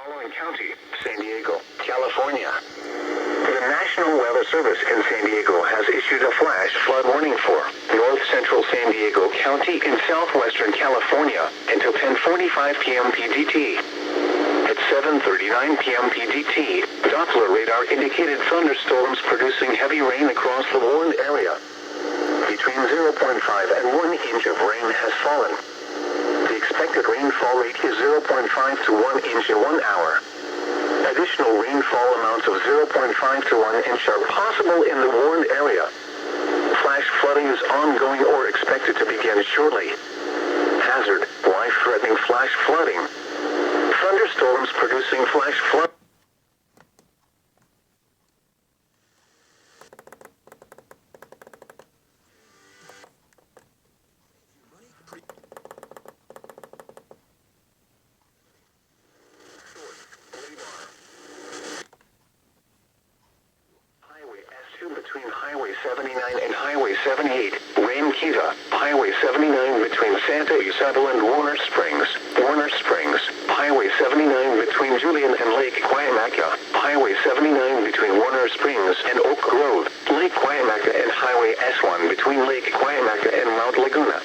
following county, San Diego, California. The National Weather Service in San Diego has issued a flash flood warning for north central San Diego County in southwestern California until 10:45 p.m. PDT. At 7:39 p.m. PDT, Doppler radar indicated thunderstorms producing heavy rain across the warned area. Between 0.5 and 1 inch of rain has fallen. The expected rainfall rate is 0.5 to 1 inch in 1 hour. Additional rainfall amounts of 0.5 to 1 inch are possible in the warned area. Flash flooding is ongoing or expected to begin shortly. Hazard: life-threatening flash flooding. Thunderstorms producing flash flood. Between Highway 79 and Highway 78, Rain Kita, Highway 79 between Santa Isabel and Warner Springs, Highway 79 between Julian and Lake Cuyamaca, Highway 79 between Warner Springs and Oak Grove, Lake Cuyamaca, and Highway S1 between Lake Cuyamaca and Mount Laguna.